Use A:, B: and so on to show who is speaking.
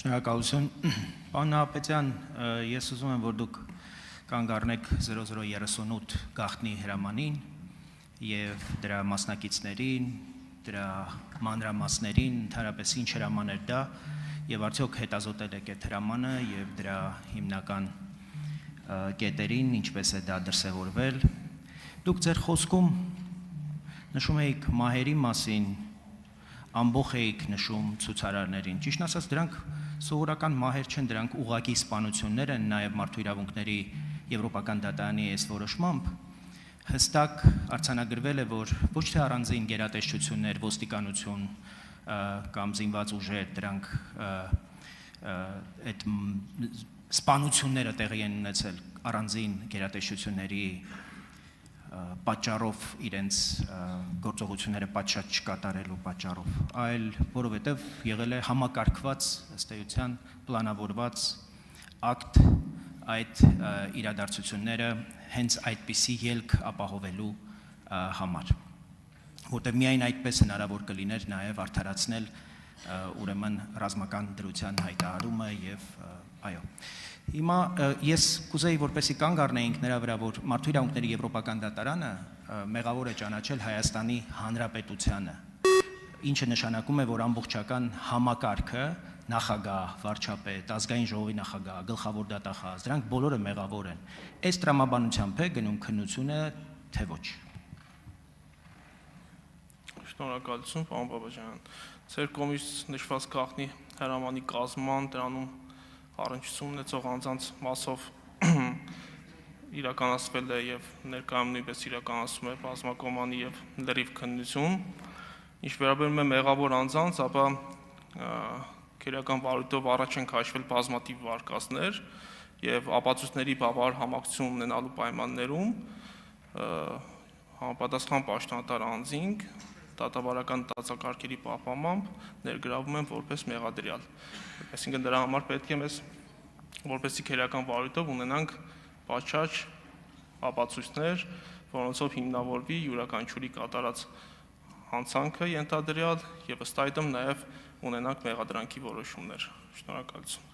A: Շնորհակալություն, պարոն Նահապետյան, ես ուզում եմ, որ դուք կանգ առնեք 0038 գաղտնի հրամանին եւ դրա մասնակիցներին, դրա մանրամասներին, ընդհանրապես ինչ հրաման էր դա եւ արդյոք հետազոտել եք այդ հրամանը եւ դրա հիմնական կետերին, ինչպես է դա դրսևորվել։ Դուք ձեր խոսքում նշում եք մահերի մասին, ամբողջ էիք նշում ցուցարարներին։ Ճիշտ ասած, դրանք սովորական մահեր չեն, դրանք ուղղակի սպանություններ են, նաև մարդու իրավունքների Եվրոպական դատարանի այս որոշմամբ հստակ արձանագրվել է, որ ոչ թե առանձին գերատեսչություններ, ոստիկանություն կամ զինված ուժեր, դրանք այդ սպանությունները տեղի են ունեցել առանձին գերատեսչությունների պատճառով իրենց գործողությունները պատշաճ չկատարելու պատճառով, այլ որովհետև եղել է համակարգված ըստ էության պլանավորված ակտ այդ իրադարձությունները հենց այդպիսի ելք ապահովելու համար, որտեղ միայն այդպես հնարավոր կլիներ նաև արդարացնել ուրեմն ռազմական դրության հայտարարումը եւ այո։ Հիմա ես կուզեի, որպեսզի կանգ առնեինք նրա վրա, որ Մարդու իրավունքների Եվրոպական դատարանը մեղավոր է ճանաչել Հայաստանի Հանրապետությանը, ինչը նշանակում է, որ ամբողջական համակարգը, նախագահ, վարչապետ, ազգային ժողովի նախագահ, գլխավոր դատախազ, դրանք բոլորը մեղավոր են։ Այս տրամաբանությամբ է գնում քննությունը, թե ոչ։
B: Շնորհակալություն, պարոն Բաբաջան։ Ձեր կողմից նշված գաղտնի հրամանի կազմման դրանում առնչություն ունեցող անձանց մասով իրականացվել է եւ ներկայում նույնպես իրականացում է բազմակողմանի եւ լրիվ քննություն։ Ինչ վերաբերում է մեղավոր անձանց, ապա քերական վարույթով առաջ են քաշվել բազմաթիվ վարկածներ եւ ապացույցների բավարար համակցություն ունենալու պայմաններում համապատասխան պաշտոնատար անձինք դատավարական դատակարգերի պահպանմամբ ներգրավում են որպես մեղադրյալ։ Այսինքն դրա համար պետք է մեզ որպեսզի քերական վարույթով ունենանք պատշաճ ապացույցներ, որոնցով հիմնավորվի յուրաքանչյուրի կատարած հանցանքը ենթադրյալ եւ ըստ այդմ նաեւ ունենանք մեղադրանքի որոշումներ։ Շնորհակալություն։